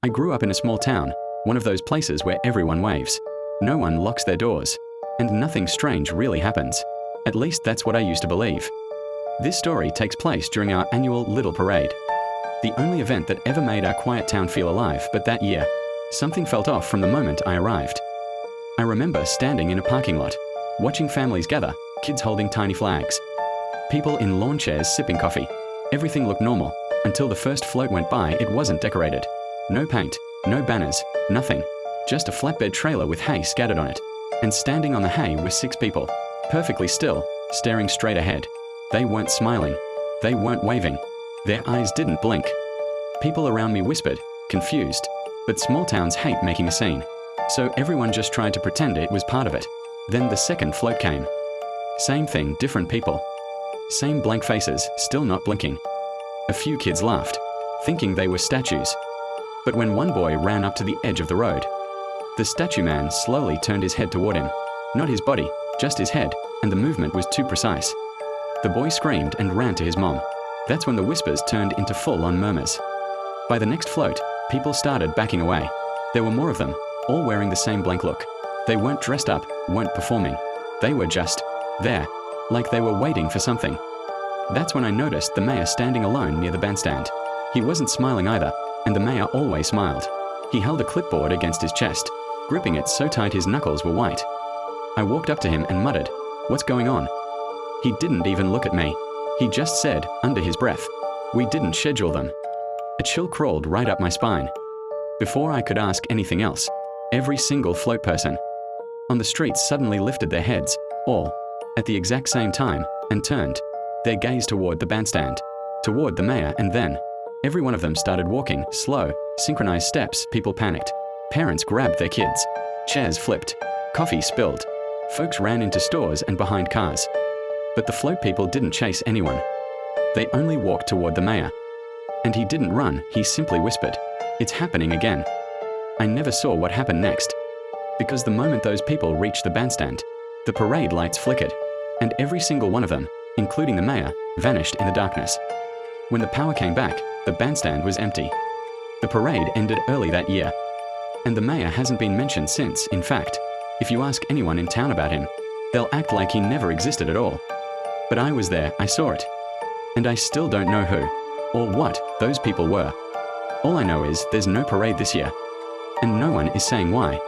I grew up in a small town, one of those places where everyone waves. No one locks their doors. And nothing strange really happens. At least that's what I used to believe. This story takes place during our annual Little Parade. The only event that ever made our quiet town feel alive, but that year, something felt off from the moment I arrived. I remember standing in a parking lot, watching families gather, kids holding tiny flags. People in lawn chairs sipping coffee. Everything looked normal, until the first float went by. It wasn't decorated. No paint, no banners, nothing. Just a flatbed trailer with hay scattered on it. And standing on the hay were 6 people, perfectly still, staring straight ahead. They weren't smiling. They weren't waving. Their eyes didn't blink. People around me whispered, confused. But small towns hate making a scene. So everyone just tried to pretend it was part of it. Then the second float came. Same thing, different people. Same blank faces, still not blinking. A few kids laughed, thinking they were statues. But when one boy ran up to the edge of the road, the statue man slowly turned his head toward him. Not his body, just his head, and the movement was too precise. The boy screamed and ran to his mom. That's when the whispers turned into full-on murmurs. By the next float, people started backing away. There were more of them, all wearing the same blank look. They weren't dressed up, weren't performing. They were just there, like they were waiting for something. That's when I noticed the mayor standing alone near the bandstand. He wasn't smiling either, and the mayor always smiled. He held a clipboard against his chest, gripping it so tight his knuckles were white. I walked up to him and muttered, "What's going on?" He didn't even look at me. He just said, under his breath, "We didn't schedule them." A chill crawled right up my spine. Before I could ask anything else, every single float person on the streets suddenly lifted their heads, all at the exact same time, and turned their gaze toward the bandstand, toward the mayor, and then every one of them started walking, slow, synchronized steps. People panicked. Parents grabbed their kids. Chairs flipped. Coffee spilled. Folks ran into stores and behind cars. But the float people didn't chase anyone. They only walked toward the mayor. And he didn't run, he simply whispered, "It's happening again." I never saw what happened next. Because the moment those people reached the bandstand, the parade lights flickered, and every single one of them, including the mayor, vanished in the darkness. When the power came back, the bandstand was empty. The parade ended early that year. And the mayor hasn't been mentioned since. In fact, if you ask anyone in town about him, they'll act like he never existed at all. But I was there, I saw it. And I still don't know who, or what, those people were. All I know is there's no parade this year. And no one is saying why.